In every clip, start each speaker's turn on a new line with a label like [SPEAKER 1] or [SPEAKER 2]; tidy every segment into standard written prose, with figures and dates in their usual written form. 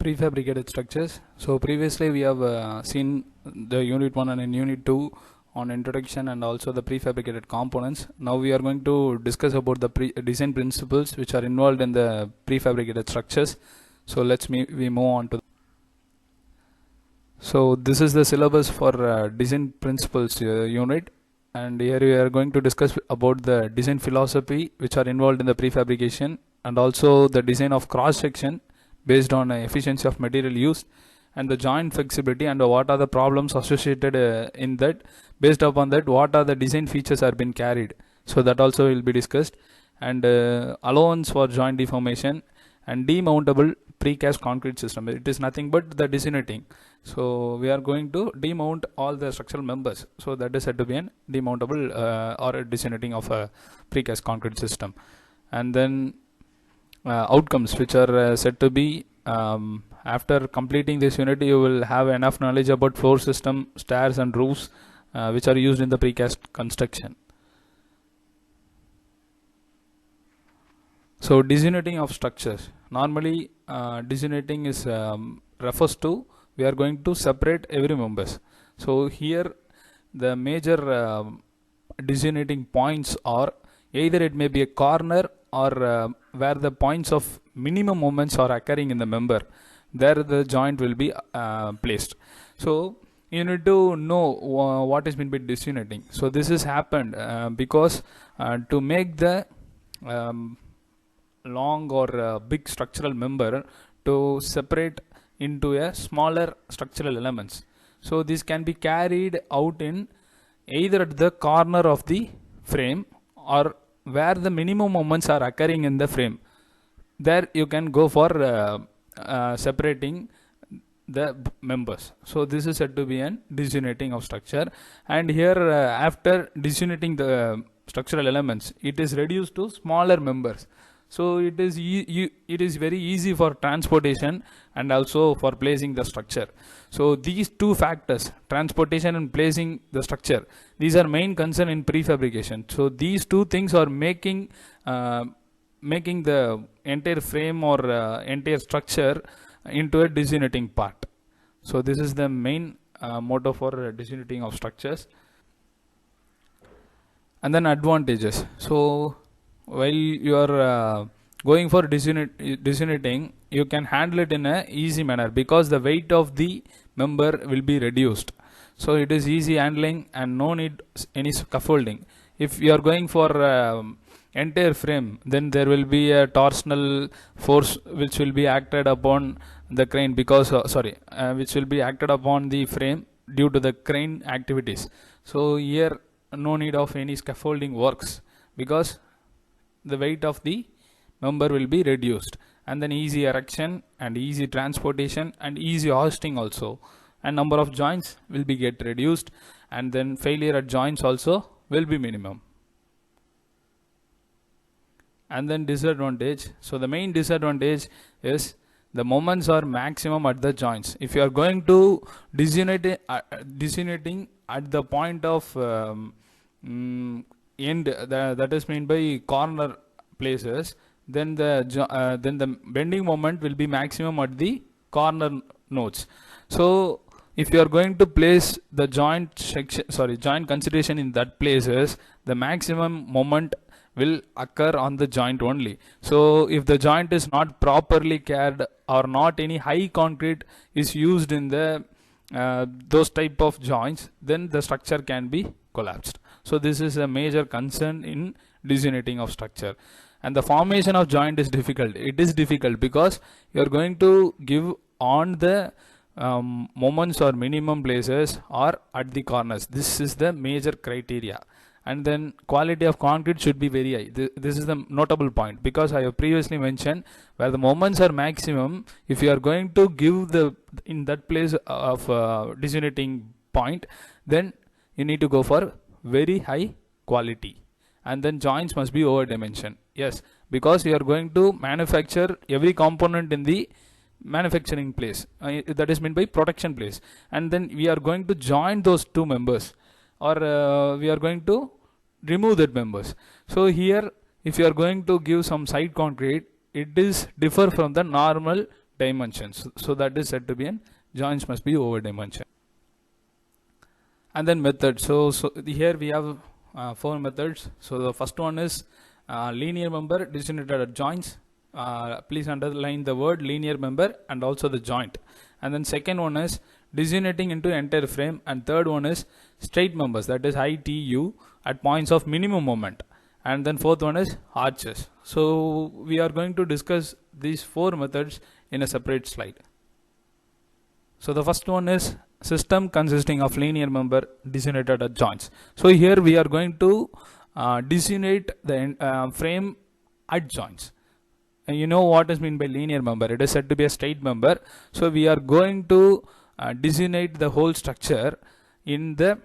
[SPEAKER 1] Prefabricated structures. So previously we have seen the unit 1 and in unit 2 on introduction and also the prefabricated components. Now we are going to discuss about the design principles which are involved in the prefabricated structures. So we move on to. So this is the syllabus for design principles unit, and here we are going to discuss about the design philosophy which are involved in the prefabrication, and also the design of cross section based on efficiency of material used, and the joint flexibility, and what are the problems associated in that. Based upon that, what are the design features are been carried, so that also will be discussed. And allowance for joint deformation and demountable precast concrete system. It is nothing but the disintegrating. So we are going to demount all the structural members, so that is said to be an demountable or a disintegrating of a precast concrete system. And then outcomes which are said to be, after completing this unit you will have enough knowledge about floor system, stairs and roofs which are used in the precast construction. So disintegrating of structures. Normally disintegrating is refers to we are going to separate every members. So here the major disintegrating points are either it may be a corner or where the points of minimum moments are occurring in the member, there the joint will be placed. So you need to know what is meant by disunitating. So this has happened because to make the long or big structural member to separate into a smaller structural elements. So this can be carried out in either at the corner of the frame or where the minimum moments are occurring in the frame. There you can go for separating the members. So this is said to be an disuniting of structure. And here after disuniting the structural elements, it is reduced to smaller members. So it is very easy for transportation and also for placing the structure. So these two factors, transportation and placing the structure, these are main concern in prefabrication. So these two things are making the entire frame or entire structure into a disuniting part. So this is the main motto for disuniting of structures. And then advantages. So while you are going for disuniting, you can handle it in a easy manner because the weight of the member will be reduced. So it is easy handling and no need any scaffolding. If you are going for entire frame, then there will be a torsional force which will be acted upon the crane because which will be acted upon the frame due to the crane activities. So here no need of any scaffolding works because the weight of the member will be reduced, and then easy erection and easy transportation and easy hoisting also, and number of joints will be get reduced, and then failure at joints also will be minimum. And then disadvantage. So the main disadvantage is the moments are maximum at the joints. If you are going to disuniting at the point of end, that is meant by corner places, then the bending moment will be maximum at the corner nodes. So if you are going to place the joint consideration in that places, the maximum moment will occur on the joint only. So if the joint is not properly cared or not any high concrete is used in the those type of joints, then the structure can be collapsed. So this is a major concern in disuniting of structure. And the formation of joint is difficult. It is difficult because you are going to give on the moments or minimum places or at the corners. This is the major criteria. And then quality of concrete should be very high. This is the notable point because I have previously mentioned where the moments are maximum, if you are going to give in that place of disuniting point, then you need to go for very high quality. And then joints must be over dimension. Yes, because you are going to manufacture every component in the manufacturing place, that is meant by production place, and then we are going to join those two members, or we are going to remove that members. So here if you are going to give some side concrete, it is differ from the normal dimensions. So that is said to be an joints must be over dimension. And then methods. So here we have 4 methods. So the first one is linear member designated at joints. Please underline the word linear member and also the joint. And then second one is designating into entire frame, and third one is straight members, that is ITU, at points of minimum moment. And then fourth one is arches. So we are going to discuss these 4 methods in a separate slide. So the first one is system consisting of linear member designated at joints. So here we are going to designate the frame at joints. And you know what is meant by linear member? It is said to be a straight member. So we are going to designate the whole structure in the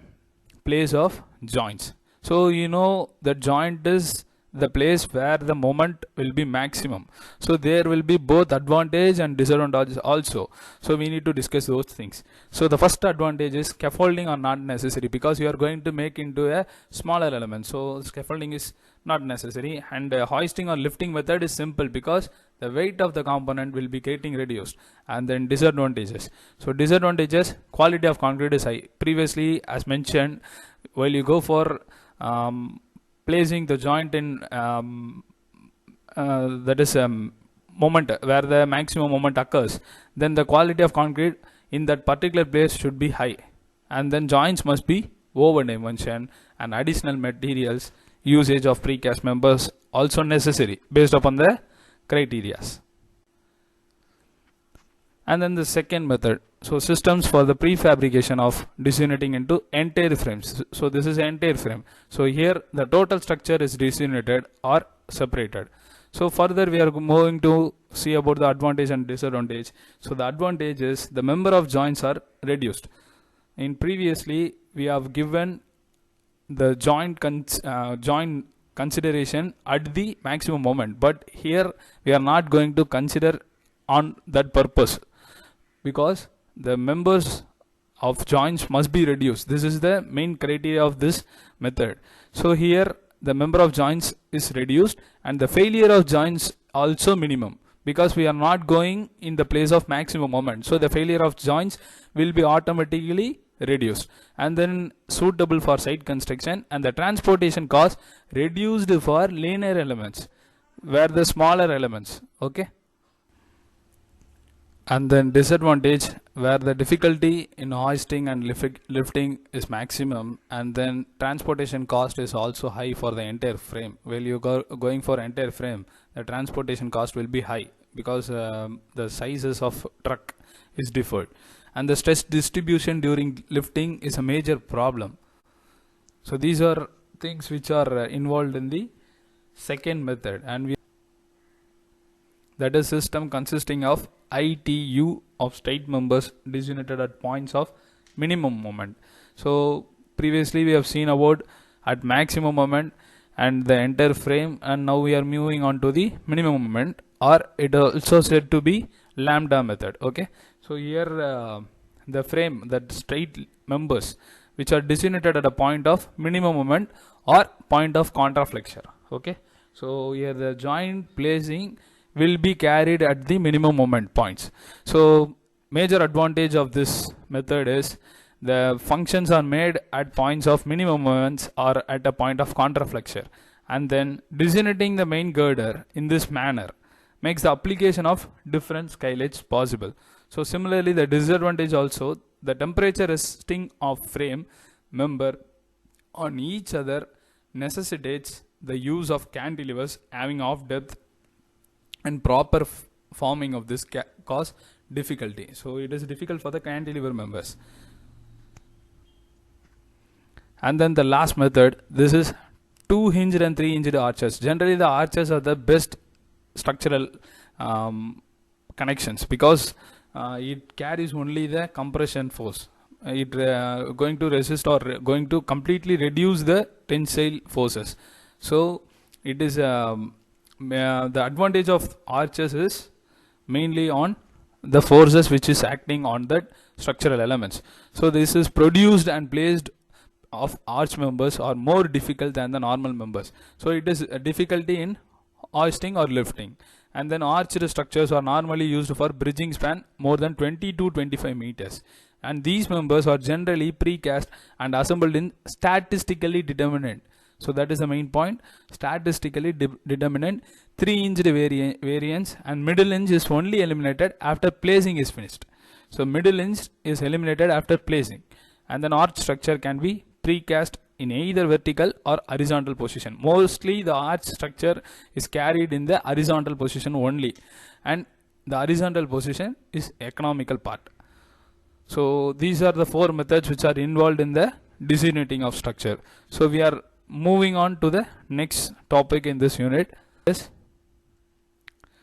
[SPEAKER 1] place of joints. So you know the joint is the place where the moment will be maximum. So there will be both advantage and disadvantages also. So we need to discuss those things. So the first advantage is scaffolding are not necessary, because you are going to make into a smaller element. So scaffolding is not necessary, and hoisting or lifting method is simple because the weight of the component will be getting reduced. And then disadvantages. So disadvantages, quality of concrete is high. Previously, as mentioned, while you go for placing the joint in that is moment where the maximum moment occurs, then the quality of concrete in that particular place should be high, and then joints must be over dimension, and additional materials usage of precast members also necessary based upon the criteria. And then the second method, so systems for the prefabrication of designating into entire frames. So this is entire frame. So here the total structure is designated or separated. So further we are moving to see about the advantage and disadvantage. So the advantage is the number of joints are reduced. In previously we have given the joint consideration at the maximum moment, but here we are not going to consider on that purpose, because the members of joints must be reduced. This is the main criteria of this method. So here the number of joints is reduced, and the failure of joints also minimum, because we are not going in the place of maximum moment. So the failure of joints will be automatically reduced, and then suitable for site construction, and the transportation cost reduced for linear elements where the smaller elements. Okay. And then disadvantage, where the difficulty in hoisting and lifting is maximum, and then transportation cost is also high for the entire frame. While you going for entire frame, the transportation cost will be high, because the sizes of truck is differed, and the stress distribution during lifting is a major problem. So these are things which are involved in the second method, and that is system consisting of ITU of straight members designated at points of minimum moment. So previously we have seen about at maximum moment and the entire frame, and now we are moving on to the minimum moment, or it also said to be lambda method. Okay, so here the frame, that straight members which are designated at a point of minimum moment or point of contraflexure. Okay, so here the joint placing will be carried at the minimum moment points. So major advantage of this method is the functions are made at points of minimum moments or at a point of contraflexure, and then designating the main girder in this manner makes the application of different skylets possible. So similarly, the disadvantage also, the temperature resisting of frame member on each other necessitates the use of cantilevers having off depth, and proper forming of this cause difficulty. So it is difficult for the cantilever members. And then the last method, this is 2-hinged and 3-hinged arches. Generally the arches are the best structural connections, because it carries only the compression force. It going to resist or going to completely reduce the tensile forces. So it is the advantage of arches is mainly on the forces which is acting on that structural elements. So this is produced and placed of arch members are more difficult than the normal members. So it is a difficulty in hoisting or lifting, and then arched structures are normally used for bridging span more than 20 to 25 meters, and these members are generally precast and assembled in statistically determinant. So that is the main point, statistically determinant 3-inch variance, and middle inch is only eliminated after placing is finished. So middle inch is eliminated after placing, and then arch structure can be precast in either vertical or horizontal position. Mostly the arch structure is carried in the horizontal position only, and the horizontal position is economical part. So these are the 4 methods which are involved in the designating of structure. So we are moving on to the next topic in this unit. Yes.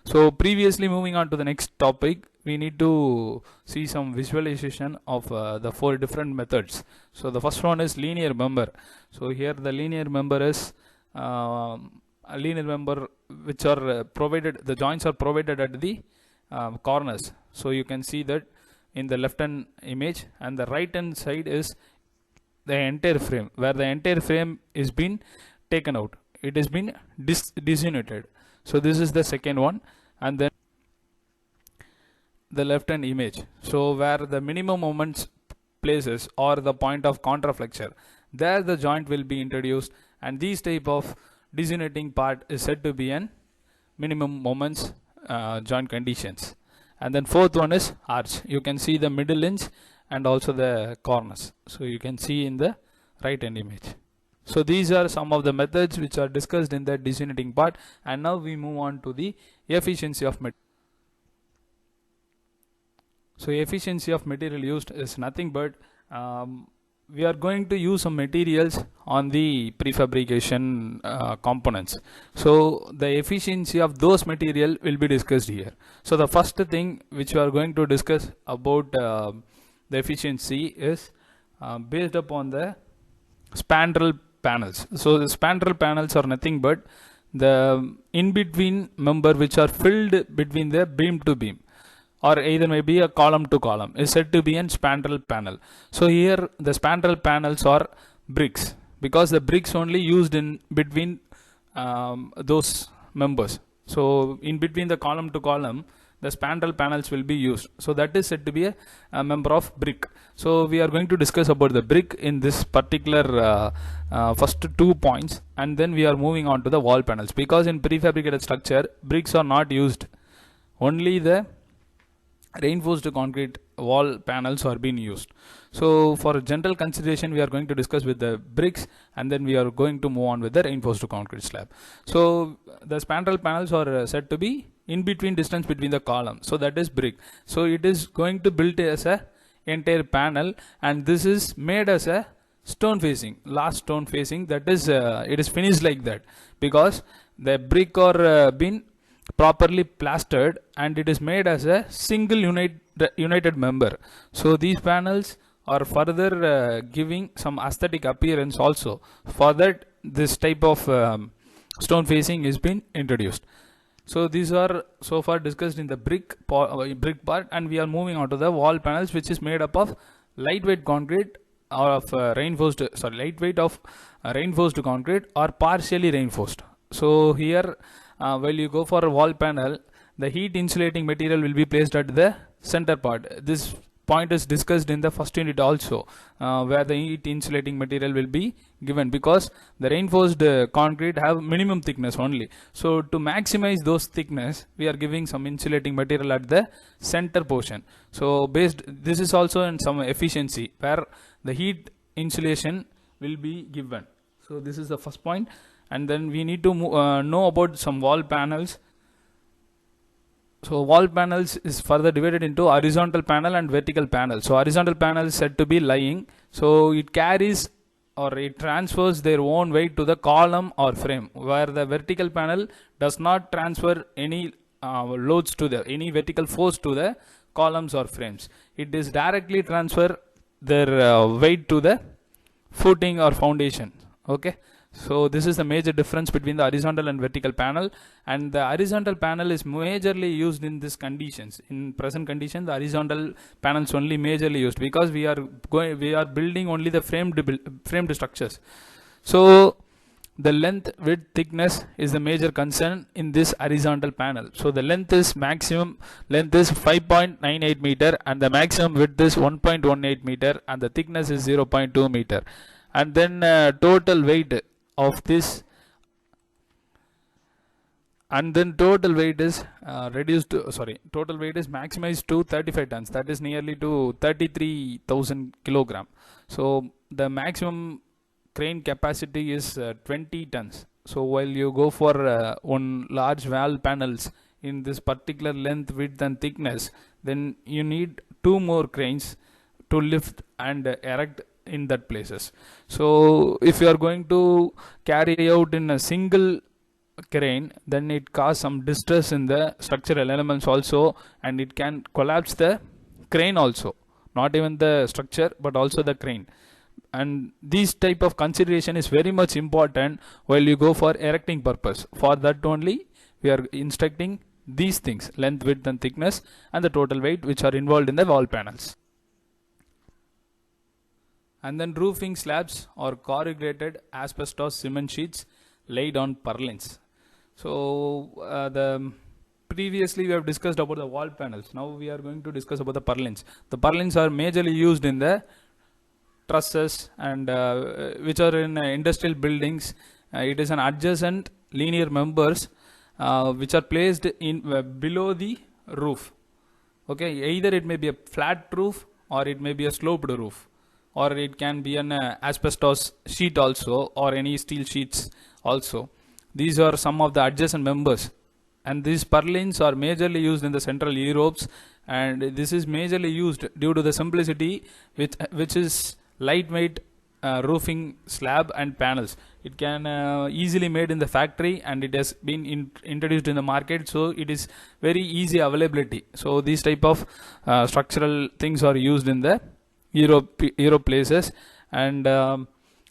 [SPEAKER 1] So previously moving on to the next topic, we need to see some visualization of the 4 different methods. So the first one is linear member. So here the linear member is a linear member which are provided, the joints are provided at the corners. So you can see that in the left hand image, and the right hand side is the entire frame, where the entire frame is been taken out, it has been disunited. So this is the second one, and then the left hand image, so where the minimum moments places or the point of contraflexure, there the joint will be introduced, and these type of disuniting part is said to be an minimum moments joint conditions. And then fourth one is arch. You can see the middle inch and also the corners, so you can see in the right hand image. So these are some of the methods which are discussed in the disuniting part, and now we move on to the efficiency of material. So efficiency of material used is nothing but we are going to use some materials on the prefabrication components. So the efficiency of those material will be discussed here. So the first thing which we are going to discuss about the efficiency is based upon the spandrel panels. So the spandrel panels are nothing but the in-between member which are filled between the beam to beam, or either maybe a column to column, is said to be an spandrel panel. So here the spandrel panels are bricks, because the bricks only used in between those members. So in between the column to column, the spandrel panels will be used. So that is said to be a member of brick. So we are going to discuss about the brick in this particular first 2 points, and then we are moving on to the wall panels, because in prefabricated structure bricks are not used, only the reinforced concrete wall panels are being used. So for general consideration we are going to discuss with the bricks, and then we are going to move on with the reinforced concrete slab. So the spandrel panels are said to be in between distance between the column, so that is brick. So it is going to build as a entire panel, and this is made as a stone facing, last stone facing, that is it is finished like that, because the brick are been properly plastered, and it is made as a single united member. So these panels are further giving some aesthetic appearance also. For that, this type of stone facing is been introduced. So these are so far discussed in the brick part, and we are moving on to the wall panels, which is made up of lightweight concrete or of reinforced concrete or partially reinforced. So here while you go for a wall panel, the heat insulating material will be placed at the center part. This point is discussed in the first unit also, where the heat insulating material will be given, because the reinforced concrete have minimum thickness only. So to maximize those thickness, we are giving some insulating material at the center portion. So this is also in some efficiency, where the heat insulation will be given. So this is the first point. And then we need to know about some wall panels. So wall panels is further divided into horizontal panel and vertical panel. So horizontal panel is said to be lying, so it carries or it transfers their own weight to the column or frame, where the vertical panel does not transfer any loads to any vertical force to the columns or frames. It is directly transfer their weight to the footing or foundation. Okay. So this is the major difference between the horizontal and vertical panel, and the horizontal panel is majorly used in these conditions. In present condition, the horizontal panels only majorly used, because we are building only the framed structures. So the length width thickness is the major concern in this horizontal panel. So the length is maximum length is 5.98 meter and the maximum width is 1.18 meter and the thickness is 0.2 meter. And then total weight of this, and then total weight is total weight is maximized to 35 tons, that is nearly to 33,000 kilogram. So the maximum crane capacity is 20 tons. So while you go for one large valve panels in this particular length, width and thickness, then you need two more cranes to lift and erect in that places. So if you are going to carry out in a single crane, then it cause some distress in the structural elements also, and it can collapse the crane also, not even the structure but also the crane. And this type of consideration is very much important while you go for erecting purpose. For that only we are instructing these things: length, width and thickness and the total weight, which are involved in the wall panels. And then roofing slabs or corrugated asbestos cement sheets laid on purlins. So previously we have discussed about the wall panels. Now we are going to discuss about the purlins. The purlins are majorly used in the trusses and which are in industrial buildings. It is an adjacent linear members which are placed in below the roof. Okay, either it may be a flat roof or it may be a sloped roof, or it can be an asbestos sheet also, or any steel sheets also. These are some of the adjacent members, and these purlins are majorly used in the Central Europes, and this is majorly used due to the simplicity which is lightweight roofing slab and panels. It can easily made in the factory, and it has been introduced in the market, so it is very easy availability. So these type of structural things are used in the Europe places, and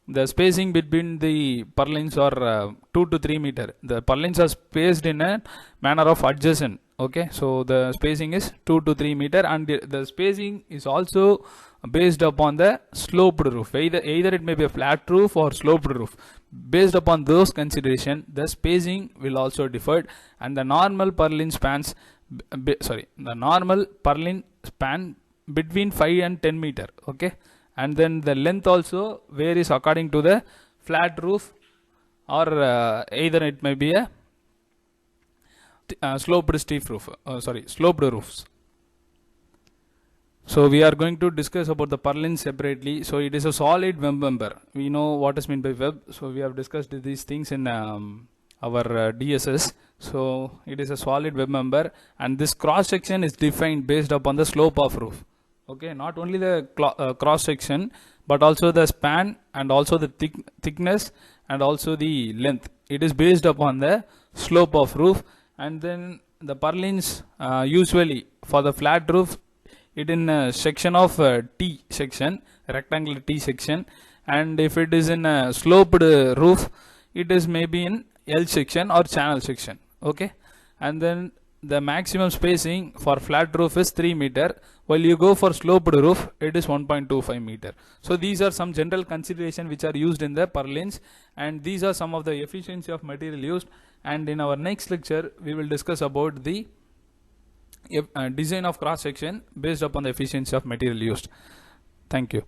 [SPEAKER 1] the spacing between the purlins are 2 to 3 meter. The purlins are spaced in a manner of adjacent. Okay, so the spacing is 2 to 3 meter, and the spacing is also based upon the sloped roof. Either it may be a flat roof or sloped roof. Based upon those consideration, the spacing will also differ, and the normal purlin spans the normal purlin span between 5 and 10 meter. Okay, and then the length also varies according to the flat roof, or either it may be a sloped roofs. So we are going to discuss about the purlin separately. So it is a solid web member. We know what is meant by web. So we have discussed these things in our DSS. So it is a solid web member, and this cross section is defined based upon the slope of roof. Okay, not only the cross section but also the span and also the thickness and also the length. It is based upon the slope of roof. And then the purlins usually for the flat roof, it in a section of T section, rectangular T section, and if it is in a sloped roof, it is maybe in L section or channel section. Okay, and then the maximum spacing for flat roof is 3 meter, while you go for sloped roof it is 1.25 meter. So these are some general consideration which are used in the purlins, and these are some of the efficiency of material used. And in our next lecture we will discuss about the design of cross section based upon the efficiency of material used. Thank you.